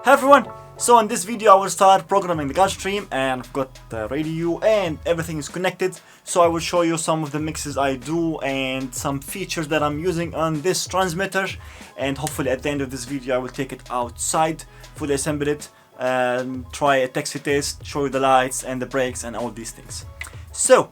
Hi everyone! So in this video I will start programming the Gulfstream, and I've got the radio and everything is connected. So I will show you some of the mixes I do and some features that I'm using on this transmitter, and hopefully at the end of this video I will take it outside, fully assemble it, try a taxi test, show you the lights and the brakes and all these things. So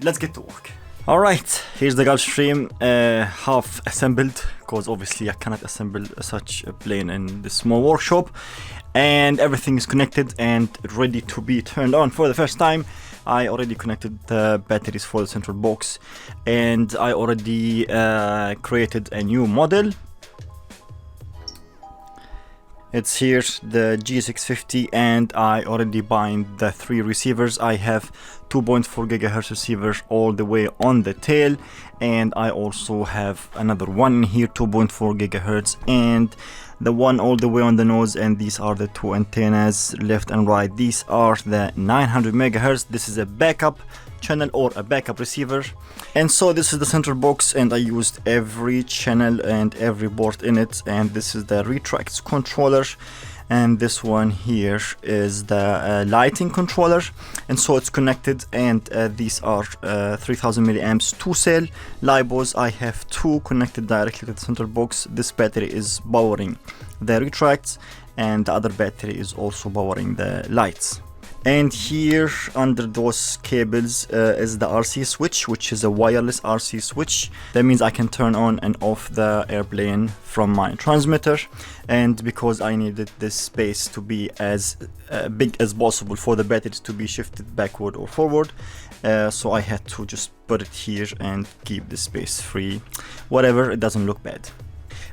let's get to work. Alright, here's the Gulfstream half assembled, because obviously I cannot assemble such a plane in this small workshop, and everything is connected and ready to be turned on for the first time. I already connected the batteries for the central box, and I already created a new model. It's here, the G650, and I already bind the 3 receivers. I have 2.4 GHz receivers all the way on the tail, and I also have another one here, 2.4 GHz, and the one all the way on the nose, and these are the 2 antennas left and right. These are the 900 MHz. This is a backup channel or a backup receiver. And so this is the central box, and I used every channel and every board in it. And this is the retracts controller, and this one here is the lighting controller. And so it's connected, and these are 3000 milliamps 2-cell LiPos. I have 2 connected directly to the central box. This battery is powering the retracts, and the other battery is also powering the lights. And here under those cables is the RC switch, which is a wireless RC switch. That means I can turn on and off the airplane from my transmitter. And because I needed this space to be as big as possible for the batteries to be shifted backward or forward, so I had to just put it here and keep the space free. Whatever, it doesn't look bad.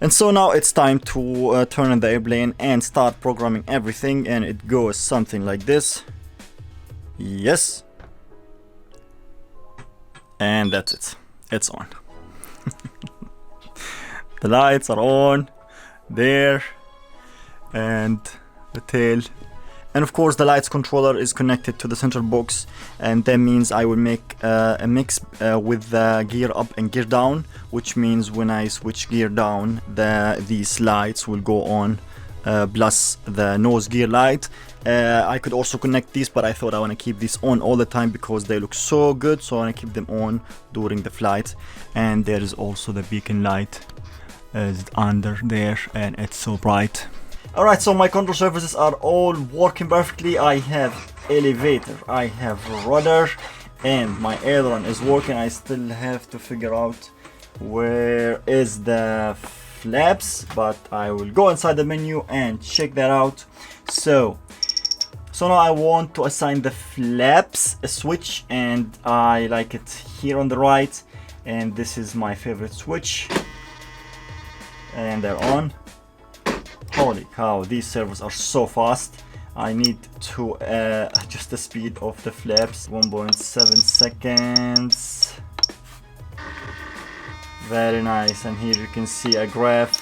And so now it's time to turn on the airplane and start programming everything, and it goes something like this. Yes. And that's it. It's on. The lights are on there, and the tail. And of course the lights controller is connected to the central box, and that means I will make a mix with the gear up and gear down, which means when I switch gear down, these lights will go on, plus the nose gear light. I could also connect these, but I thought I want to keep these on all the time because they look so good, so I want to keep them on during the flight. And there is also the beacon light is under there, and it's so bright. Alright, so my control surfaces are all working perfectly. I have elevator, I have rudder, and my aileron is working. I still have to figure out where is the flaps, but I will go inside the menu and check that out. So now I want to assign the flaps a switch, and I like it here on the right, and this is my favorite switch, and they're on. Holy cow, these servos are so fast. I need to adjust the speed of the flaps. 1.7 seconds. Very nice. And here you can see a graph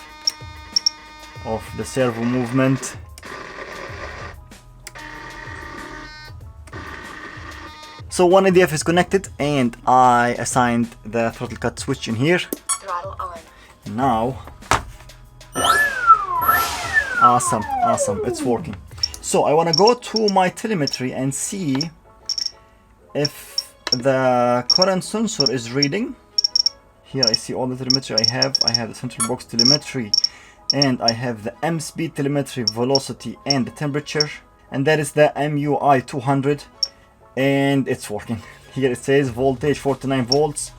of the servo movement. So one ADF is connected, and I assigned the throttle cut switch in here. Throttle on. Now, awesome, it's working. So I want to go to my telemetry and see if the current sensor is reading. Here I see all the telemetry I have. I have the central box telemetry, and I have the M speed telemetry, velocity, and the temperature, and that is the MUI 200, and it's working. Here it says voltage 49 volts,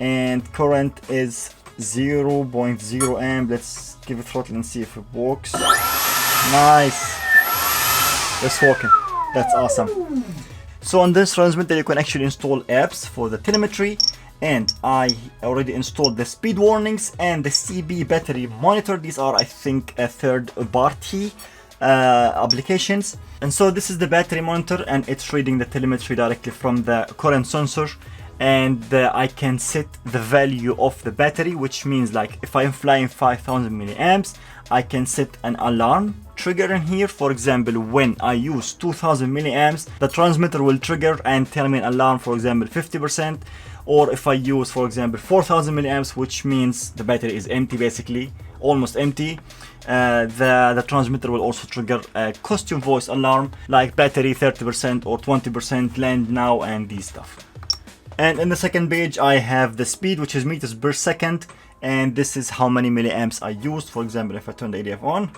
and current is 0.0 amp. Let's give it throttle and see if it works. Nice, it's working. That's awesome. So on this transmitter you can actually install apps for the telemetry, and I already installed the speed warnings and the CB battery monitor. These are, I think, a third-party applications. And so this is the battery monitor, and it's reading the telemetry directly from the current sensor, and I can set the value of the battery, which means like if I'm flying 5000 milliamps, I can set an alarm trigger in here. For example, when I use 2000 milliamps, the transmitter will trigger and tell me an alarm, for example 50%, or if I use, for example, 4000 milliamps, which means the battery is empty, basically almost empty, the transmitter will also trigger a custom voice alarm like battery 30% or 20%, land now, and these stuff. And in the second page I have the speed, which is meters per second, and this is how many milliamps I used. For example, if I turn the ADF on,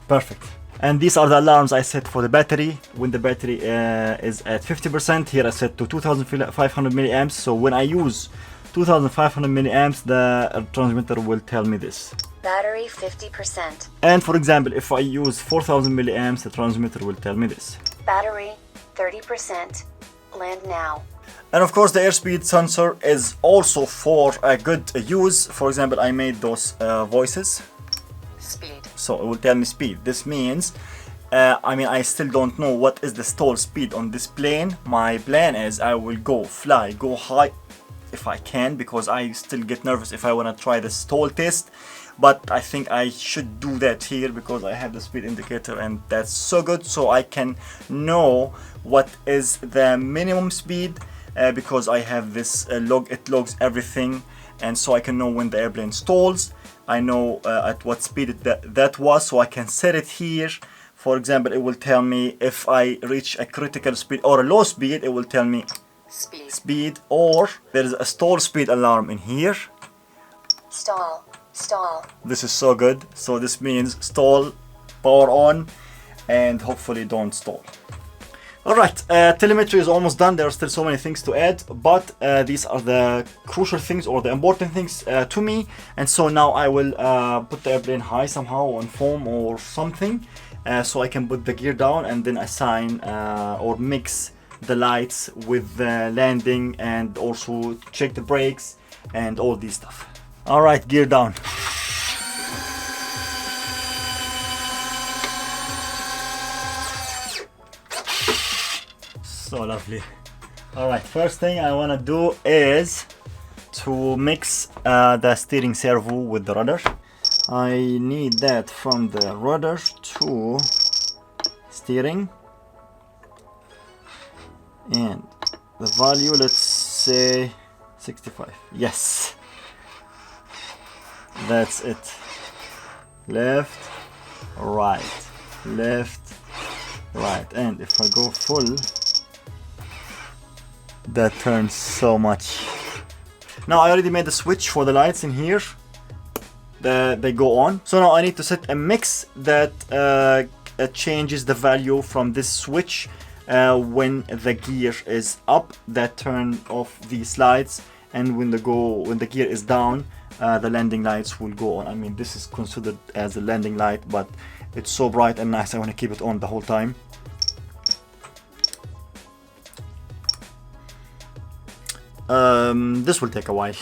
perfect. And these are the alarms I set for the battery. When the battery is at 50%, here I set to 2500 milliamps. So when I use 2500 milliamps, the transmitter will tell me this. Battery 50%. And for example, if I use 4000 milliamps, the transmitter will tell me this. Battery 30%. Land now. And of course, the airspeed sensor is also for a good use. For example, I made those voices. Speed. So it will tell me speed. This means, I still don't know what is the stall speed on this plane. My plan is I will go high if I can, because I still get nervous if I want to try the stall test. But I think I should do that here because I have the speed indicator, and that's so good. So I can know what is the minimum speed because I have this log. It logs everything, and so I can know when the airplane stalls. I know at what speed that was, so I can set it here. For example, it will tell me if I reach a critical speed or a low speed, it will tell me speed, or there is a stall speed alarm in here. Stall. This is so good. So this means stall, power on, and hopefully don't stall. Alright, telemetry is almost done. There are still so many things to add, but these are the crucial things or the important things to me. And so now I will put the airplane high somehow on foam or something, so I can put the gear down and then assign or mix the lights with the landing, and also check the brakes and all these stuff. Alright, gear down. So lovely. Alright, first thing I want to do is to mix the steering servo with the rudder. I need that from the rudder to steering, and the value, let's say 65. Yes, that's it. Left, right, left, right. And if I go full, that turns so much. Now I already made the switch for the lights in here. They go on. So now I need to set a mix that changes the value from this switch when the gear is up, that turn off these lights, and when the gear is down, the landing lights will go on. I mean, this is considered as a landing light, but it's so bright and nice, I want to keep it on the whole time. This will take a while.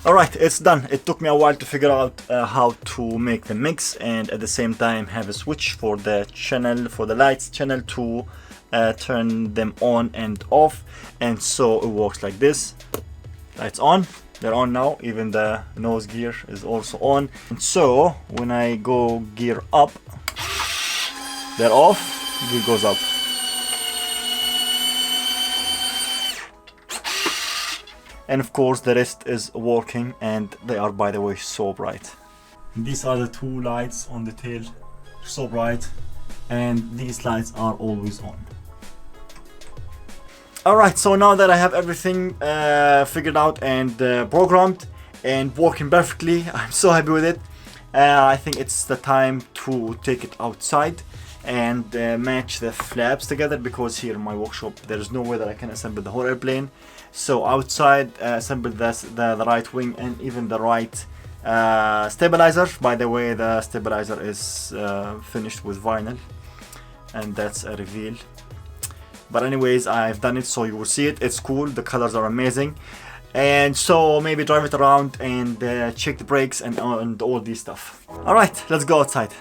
Alright, it's done. It took me a while to figure out how to make the mix, and at the same time have a switch for the channel, for the lights channel, to turn them on and off. And so it works like this. Lights on, they're on now. Even the nose gear is also on. And so when I go gear up, they're off, gear goes up. And of course the rest is working, and they are, by the way, so bright. These are the two lights on the tail, so bright, and these lights are always on. Alright, so now that I have everything figured out and programmed and working perfectly, I'm so happy with it. I think it's the time to take it outside and match the flaps together, because here in my workshop there is no way that I can assemble the whole airplane. So outside, assemble the right wing and even the right stabilizer. By the way, the stabilizer is finished with vinyl, and that's a reveal. But anyways, I've done it, so you will see it. It's cool, the colors are amazing. And so maybe drive it around and check the brakes and all this stuff. Alright, let's go outside.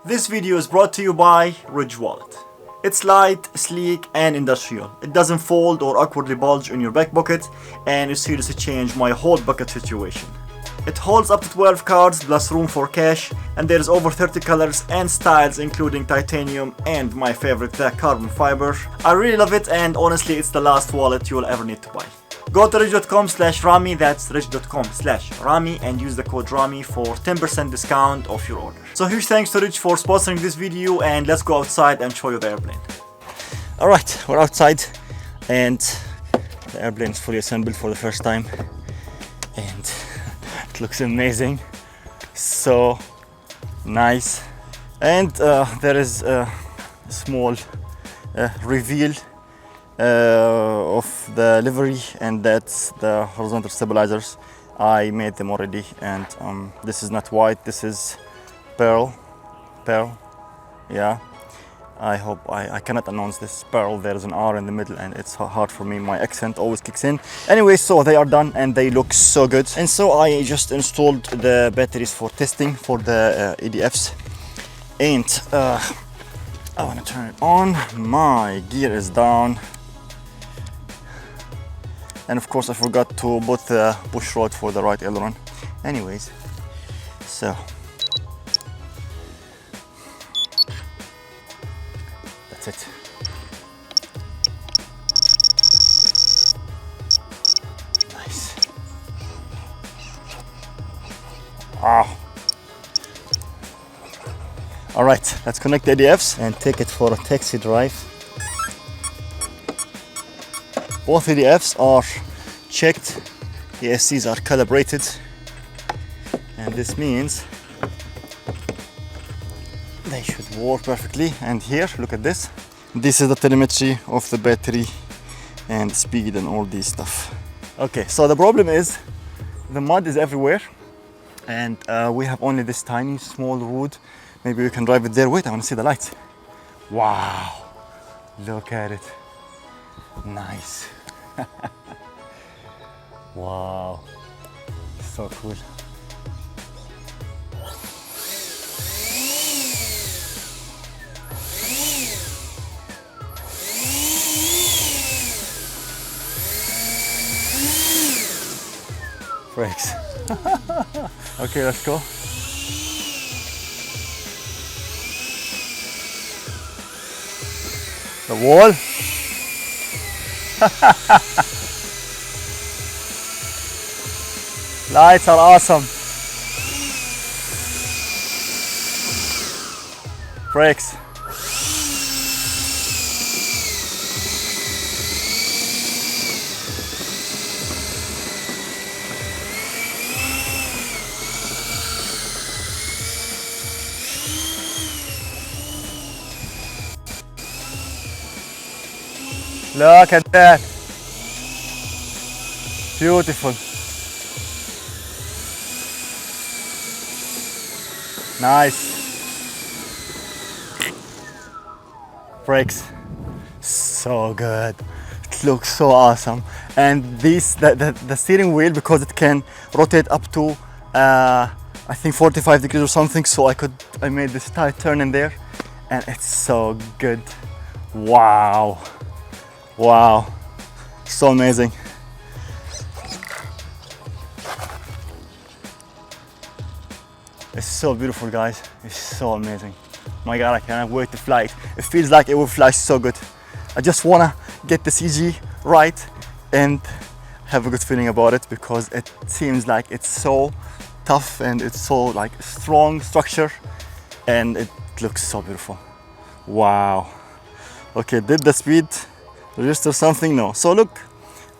This video is brought to you by Ridge Wallet. It's light, sleek, and industrial. It doesn't fold or awkwardly bulge in your back pocket, and it's here to change my whole bucket situation. It holds up to 12 cards plus room for cash, and there's over 30 colors and styles including titanium and my favorite, the carbon fiber. I really love it, and honestly it's the last wallet you'll ever need to buy. Go to rich.com/Ramy, that's rich.com/Ramy, and use the code Ramy for 10% discount off your order. So huge thanks to Rich for sponsoring this video, and let's go outside and show you the airplane. Alright, we're outside and the airplane is fully assembled for the first time, and it looks amazing, so nice. And there is a small reveal of the livery, and that's the horizontal stabilizers. I made them already, and this is not white, this is pearl, yeah. I hope I cannot announce this pearl. There's an R in the middle and it's hard for me, my accent always kicks in. Anyway, so they are done and they look so good, and so I just installed the batteries for testing for the EDFs, and I want to turn it on. My gear is down, and of course I forgot to put the push rod for the right aileron. Anyways, so that's it. Nice. Wow. All right, let's connect the ADFs and take it for a taxi drive. Both ADFs are checked, the SCs are calibrated, and this means they should work perfectly. And here, look at this. This is the telemetry of the battery and speed and all this stuff. Okay, so the problem is the mud is everywhere, and we have only this tiny small road. Maybe we can drive it there. Wait, I want to see the lights. Wow, look at it. Nice. Wow, so cool. Brakes. Okay, let's go. The wall. Lights are awesome. Brakes. Look at that. Beautiful. Nice. Brakes. So good. It looks so awesome. And this the steering wheel, because it can rotate up to I think 45 degrees or something, so I made this tight turn in there, and it's so good. Wow. Wow, so amazing. It's so beautiful, guys. It's so amazing. My God, I cannot wait to fly it. It feels like it will fly so good. I just wanna get the CG right and have a good feeling about it, because it seems like it's so tough and it's so like strong structure, and it looks so beautiful. Wow. Okay, did the speed register something? No. So look,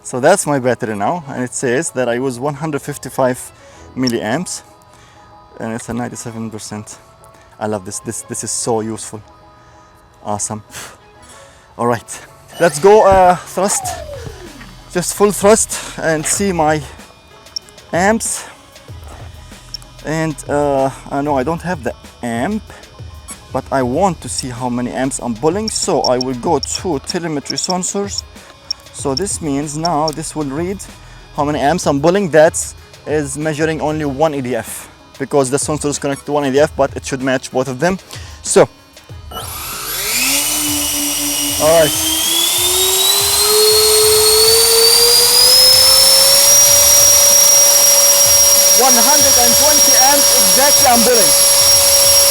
so that's my battery now, and it says that I use 155 milliamps, and it's a 97%. I love this. This is so useful. Awesome. All right, let's go thrust, just full thrust, and see my amps. And I know I don't have the amp, but I want to see how many amps I'm pulling, so I will go to telemetry sensors. So this means now this will read how many amps I'm pulling. That is measuring only one EDF, because the sensor is connected to one EDF, but it should match both of them. So, all right. 120 amps exactly I'm pulling.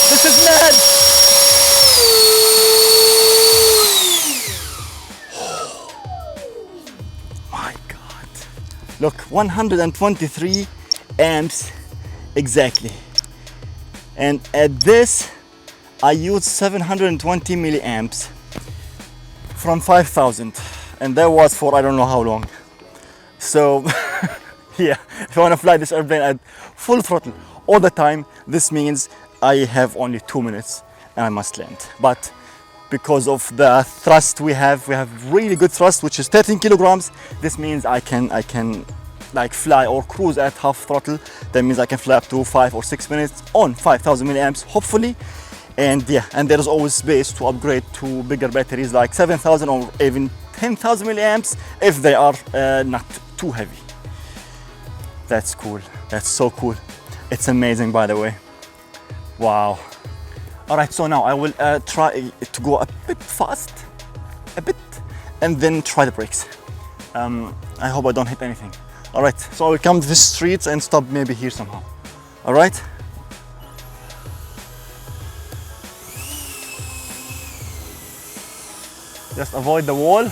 This is mad. My God. Look, 123 amps exactly. And at this, I use 720 milliamps from 5,000. And that was for I don't know how long. So yeah, if I want to fly this airplane at full throttle all the time, this means I have only 2 minutes and I must land. But because of the thrust we have really good thrust, which is 13 kilograms. This means I can like fly or cruise at half throttle. That means I can fly up to 5 or 6 minutes on 5,000 milliamps, hopefully. And yeah, and there is always space to upgrade to bigger batteries like 7,000 or even 10,000 milliamps if they are not too heavy. That's cool. That's so cool. It's amazing, by the way. Wow. All right, so now I will try to go a bit fast, a bit, and then try the brakes. I hope I don't hit anything. All right, so I will come to the streets and stop maybe here somehow. All right. Just avoid the wall.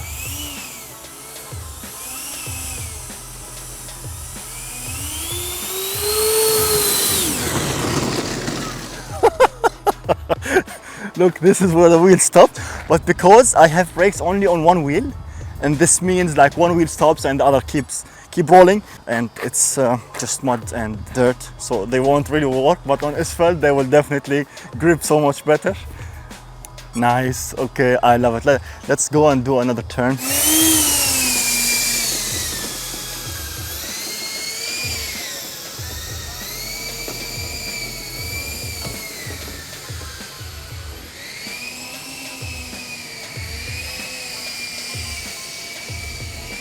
Look, this is where the wheel stopped, but because I have brakes only on one wheel, and this means like one wheel stops and the other keep rolling, and it's just mud and dirt, so they won't really work, but on asphalt they will definitely grip so much better. Nice. Okay, I love it. Let's go and do another turn.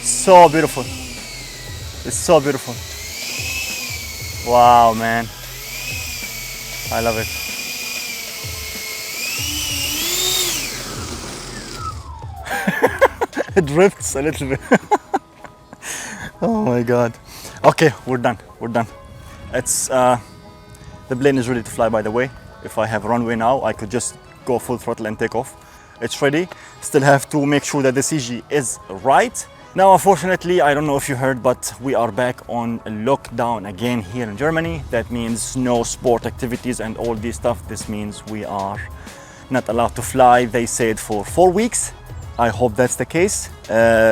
So beautiful. It's so beautiful. Wow, man. I love it. It drifts a little bit. Oh my God. Okay, we're done. We're done. It's the plane is ready to fly, by the way. If I have runway now, I could just go full throttle and take off. It's ready. Still have to make sure that the CG is right. Now, unfortunately, I don't know if you heard, but we are back on lockdown again here in Germany. That means no sport activities and all this stuff. This means we are not allowed to fly. They said for 4 weeks. I hope that's the case.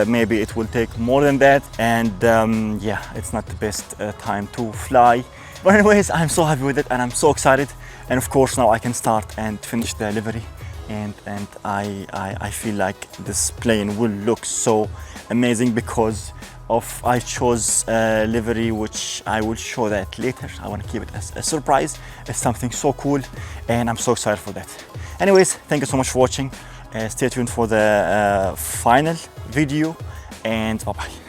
Maybe it will take more than that. And yeah, it's not the best time to fly. But anyways, I'm so happy with it and I'm so excited. And of course, now I can start and finish the livery. And I feel like this plane will look so amazing because of I chose livery, which I will show that later. I want to keep it as a surprise. It's something so cool and I'm so excited for that. Anyways, thank you so much for watching. Stay tuned for the final video and bye bye.